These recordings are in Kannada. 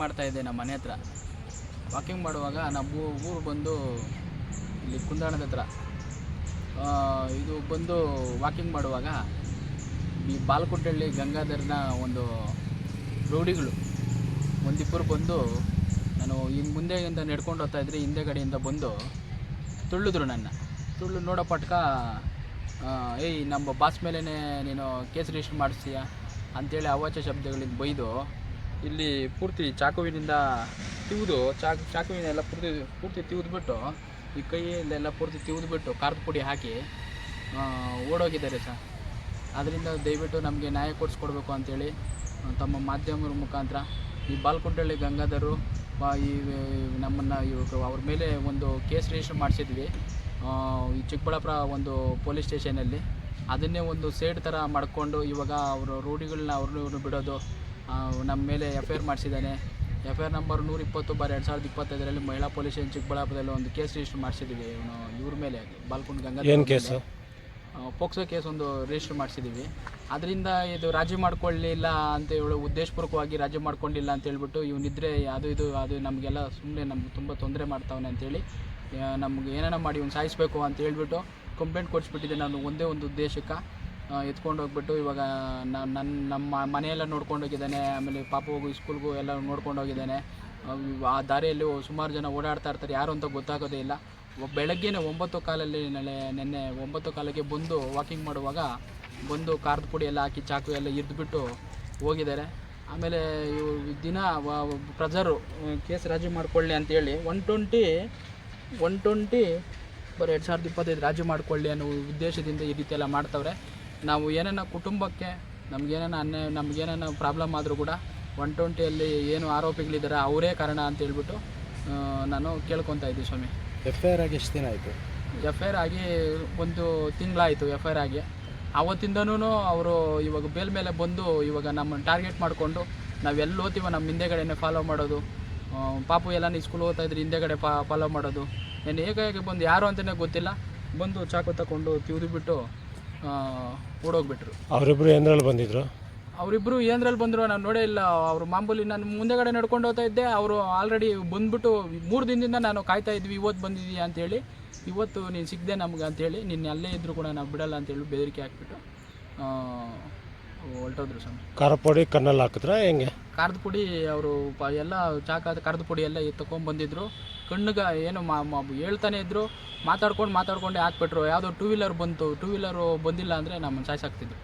ಮಾಡ್ತಾಯಿದ್ದೆ ನಮ್ಮ ಮನೆ ಹತ್ರ. ವಾಕಿಂಗ್ ಮಾಡುವಾಗ ನಮ್ಮ ಊರು ಬಂದು ಇಲ್ಲಿ ಕುಂದಾಣದ ಹತ್ರ. ಇದು ಬಂದು ವಾಕಿಂಗ್ ಮಾಡುವಾಗ ಈ ಬಾಲ್ಕುಂಟಳ್ಳಿ ಗಂಗಾಧರನ ಒಂದು ರೌಡಿಗಳು ಒಂದಿಬ್ಬರು ಬಂದು, ನಾನು ಇನ್ನು ಮುಂದೆಯಿಂದ ನಡ್ಕೊಂಡು ಹೋಗ್ತಾಯಿದ್ರೆ ಹಿಂದೆಗಡೆಯಿಂದ ಬಂದು ತುಳಿದ್ರು ನನ್ನ. ನೋಡೋ ಪಟ್ಕ ಏಯ್ ನಮ್ಮ ಬಾಸ್ ಮೇಲೇ ನೀನು ಕೇಸ್ ರಿಜಿಸ್ಟರ್ ಮಾಡಿಸ್ತೀಯ ಅಂಥೇಳಿ ಅವಾಚ್ಯ ಶಬ್ದಗಳಿಂದ ಬೈದು ಇಲ್ಲಿ ಪೂರ್ತಿ ಚಾಕುವಿನಿಂದ ತಿವಿದು ಚಾಕುವಿನೆಲ್ಲ ಪೂರ್ತಿ ತಿವಿದ್ಬಿಟ್ಟು ಈ ಕೈಯಲ್ಲೆಲ್ಲ ಪೂರ್ತಿ ತಿವಿದ್ಬಿಟ್ಟು ಖಾರದ ಪುಡಿ ಹಾಕಿ ಓಡೋಗಿದ್ದಾರೆ ಸರ್. ಅದರಿಂದ ದಯವಿಟ್ಟು ನಮಗೆ ನ್ಯಾಯ ಕೊಡಿಸ್ಕೊಡ್ಬೇಕು ಅಂಥೇಳಿ ತಮ್ಮ ಮಾಧ್ಯಮದ ಮುಖಾಂತರ ಈ ಬಾಲ್ಕುಂಟಳ್ಳಿ ಗಂಗಾಧರು ಈ ನಮ್ಮನ್ನು ಅವ್ರ ಮೇಲೆ ಒಂದು ಕೇಸ್ ರಿಜಿಸ್ಟರ್ ಮಾಡಿಸಿದ್ವಿ ಈ ಚಿಕ್ಕಬಳ್ಳಾಪುರ ಒಂದು ಪೊಲೀಸ್ ಸ್ಟೇಷನಲ್ಲಿ. ಅದನ್ನೇ ಒಂದು ಸೇಡ್ ಥರ ಮಾಡಿಕೊಂಡು ಇವಾಗ ಅವರು ರೂಢಿಗಳನ್ನ ಅವ್ರನ್ನೂ ಬಿಡೋದು. ನಮ್ಮ ಮೇಲೆ FIR ಮಾಡಿಸಿದ್ದಾನೆ. FIR ನಂಬರ್ 120/2025 ಮಹಿಳಾ ಪೊಲೀಸ್ ಸ್ಟೇಷನ್ ಚಿಕ್ಕಬಳ್ಳಾಪುರದಲ್ಲಿ ಒಂದು ಕೇಸ್ ರಿಜಿಸ್ಟರ್ ಮಾಡಿಸಿದ್ದೀವಿ. ಇವ್ರ ಮೇಲೆ ಬಾಲ್ಕುಂಟೆ ಗಂಗಾಧರ ಪೋಕ್ಸೋ ಕೇಸ್ ಒಂದು ರಿಜಿಸ್ಟರ್ ಮಾಡಿಸಿದ್ದೀವಿ. ಅದರಿಂದ ಇದು ರಾಜಿ ಮಾಡ್ಕೊಳ್ಳಿಲ್ಲ ಅಂತ ಹೇಳಿ ಉದ್ದೇಶಪೂರ್ವಕವಾಗಿ ರಾಜಿ ಮಾಡ್ಕೊಂಡಿಲ್ಲ ಅಂತ ಹೇಳ್ಬಿಟ್ಟು ಇವನಿದ್ರೆ ಅದು ನಮಗೆಲ್ಲ ಸುಮ್ಮನೆ ನಮ್ಗೆ ತುಂಬ ತೊಂದರೆ ಮಾಡ್ತಾವನೆ ಅಂತೇಳಿ ನಮ್ಗೆ ಏನಾರ ಮಾಡಿ ಇವ್ನು ಸಾಯಿಸಬೇಕು ಅಂತ ಹೇಳ್ಬಿಟ್ಟು ಕಂಪ್ಲೇಂಟ್ ಕೊಡಿಸ್ಬಿಟ್ಟಿದ್ದೆ ನಾನು. ಒಂದೇ ಒಂದು ಉದ್ದೇಶಕ್ಕೆ ಎತ್ಕೊಂಡು ಹೋಗ್ಬಿಟ್ಟು ಇವಾಗ ನಮ್ಮ ಮನೆಯೆಲ್ಲ ನೋಡ್ಕೊಂಡು ಹೋಗಿದ್ದಾನೆ. ಆಮೇಲೆ ಪಾಪ ಹೋಗಿ ಸ್ಕೂಲ್ಗೂ ಎಲ್ಲ ನೋಡ್ಕೊಂಡು ಹೋಗಿದ್ದಾನೆ. ಆ ದಾರಿಯಲ್ಲಿ ಸುಮಾರು ಜನ ಓಡಾಡ್ತಾ ಇರ್ತಾರೆ, ಯಾರು ಅಂತ ಗೊತ್ತಾಗೋದೇ ಇಲ್ಲ. ಬೆಳಗ್ಗೆನೇ 9:15 ನಿನ್ನೆ 9:15 ಬಂದು ವಾಕಿಂಗ್ ಮಾಡುವಾಗ ಬಂದು ಖಾರದ ಪುಡಿ ಎಲ್ಲ ಹಾಕಿ ಚಾಕು ಎಲ್ಲ ಇರಿದ್ಬಿಟ್ಟು ಹೋಗಿದ್ದಾರೆ. ಆಮೇಲೆ ಇವು ದಿನ ಪ್ರೆಜರು ಕೇಸ್ ರಾಜಿ ಮಾಡಿಕೊಳ್ಳಿ ಅಂತೇಳಿ 120/2025 ರಾಜಿ ಮಾಡಿಕೊಳ್ಳಿ ಅನ್ನೋ ಉದ್ದೇಶದಿಂದ ಈ ರೀತಿ ಎಲ್ಲ ಮಾಡ್ತವ್ರೆ. ನಾವು ಏನೇನೋ ಕುಟುಂಬಕ್ಕೆ ನಮಗೇನೇನೋ ಪ್ರಾಬ್ಲಮ್ ಆದರೂ ಕೂಡ 120 ಏನು ಆರೋಪಿಗಳಿದ್ದಾರೆ ಅವರೇ ಕಾರಣ ಅಂತ ಹೇಳ್ಬಿಟ್ಟು ನಾನು ಕೇಳ್ಕೊತಾ ಇದ್ದೀವಿ ಸ್ವಾಮಿ. FIR ಆಗಿ ಎಷ್ಟು ದಿನ ಆಯಿತು? FIR ಆಗಿ 1 ತಿಂಗಳಾಯಿತು. FIR ಆಗಿ ಅವತ್ತಿಂದನೂ ಅವರು ಇವಾಗ ಬೇಲ್ ಮೇಲೆ ಬಂದು ಇವಾಗ ನಮ್ಮನ್ನು ಟಾರ್ಗೆಟ್ ಮಾಡಿಕೊಂಡು ನಾವೆಲ್ಲ ಓದ್ತೀವೋ ನಮ್ಮ ಹಿಂದೆಗಡೆನೇ ಫಾಲೋ ಮಾಡೋದು. ಪಾಪು ಎಲ್ಲ ಸ್ಕೂಲ್ ಓದ್ತಾಯಿದ್ರೆ ಹಿಂದೆಗಡೆ ಫಾಲೋ ಮಾಡೋದು. ನಾನು ಹೇಗೆ ಬಂದು ಯಾರು ಅಂತಲೇ ಗೊತ್ತಿಲ್ಲ ಬಂದು ಚಾಕು ತಗೊಂಡು ತಿವಿದುಬಿಟ್ಟು ಓಡೋಗ್ಬಿಟ್ರು. ಅವರಿಬ್ಬರು ಏನರಲ್ಲಿ ಬಂದಿದ್ರು? ಅವರಿಬ್ಬರು ಏನರಲ್ಲಿ ಬಂದರು ನಾನು ನೋಡೇ ಇಲ್ಲ. ಅವರು ಮಾಮೂಲಿ ನಾನು ಮುಂದೆಗಡೆ ನಡ್ಕೊಂಡು ಹೋಗ್ತಾ ಇದ್ದೆ. ಅವರು ಆಲ್ರೆಡಿ ಬಂದುಬಿಟ್ಟು 3 ದಿನದಿಂದ ನಾನು ಕಾಯ್ತಾ ಇದ್ವಿ, ಇವತ್ತು ಬಂದಿದ್ದೀಯಾ ಅಂತೇಳಿ, ಇವತ್ತು ನೀನು ಸಿಗದೆ ನಮ್ಗೆ ಅಂಥೇಳಿ, ನಿನ್ನೆ ಅಲ್ಲೇ ಇದ್ದರೂ ಕೂಡ ನಾವು ಬಿಡಲ್ಲ ಅಂತೇಳಿ ಬೆದರಿಕೆ ಹಾಕ್ಬಿಟ್ಟು ಹೊರಟೋದ್ರು ಸ್ವಾಮಿ. ಖಾರ ಪುಡಿ ಕಣ್ಣಲ್ಲಿ ಹಾಕಿದ್ರ ಹೆಂಗೆ? ಖಾರದ ಪುಡಿ ಅವರು ಎಲ್ಲ ಖಾರದ ಪುಡಿ ಎಲ್ಲ ತೊಗೊಂಬಂದಿದ್ರು. ಕಣ್ಣಿಗೆ ಏನು ಹೇಳ್ತಾನೆ ಇದ್ದರು, ಮಾತಾಡ್ಕೊಂಡೆ ಹಾಕ್ಬಿಟ್ರು. ಯಾವುದೋ 2 ವೀಲರ್ ಬಂತು, 2 ವೀಲರು ಬಂದಿಲ್ಲ ಅಂದರೆ ನಮ್ಮನ್ನು ಸಾಯಿಸಾಕ್ತಿದ್ರು.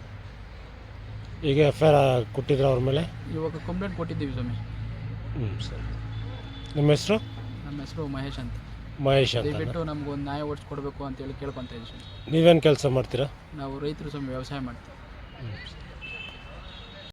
ಈಗ FIR ಕೊಟ್ಟಿದ್ರು ಅವ್ರ ಮೇಲೆ? ಇವಾಗ ಕಂಪ್ಲೇಂಟ್ ಕೊಟ್ಟಿದ್ದೀವಿ ಸ್ವಾಮಿ. ಸರಿ. ನಿಮ್ಮ ಹೆಸರು? ನಮ್ಮ ಹೆಸರು ಮಹೇಶ್ ಅಂತ. ದಯವಿಟ್ಟು ನಮಗೊಂದು ನ್ಯಾಯ ಓಡಿಸ್ಕೊಡ್ಬೇಕು ಅಂತೇಳಿ ಕೇಳ್ಕೊತಾ ಇದ್ದೀವಿ ಸ್ವಾಮಿ. ನೀವೇನು ಕೆಲಸ ಮಾಡ್ತೀರಾ? ನಾವು ರೈತರು ಸ್ವಾಮಿ, ವ್ಯವಸಾಯ ಮಾಡ್ತೀವಿ.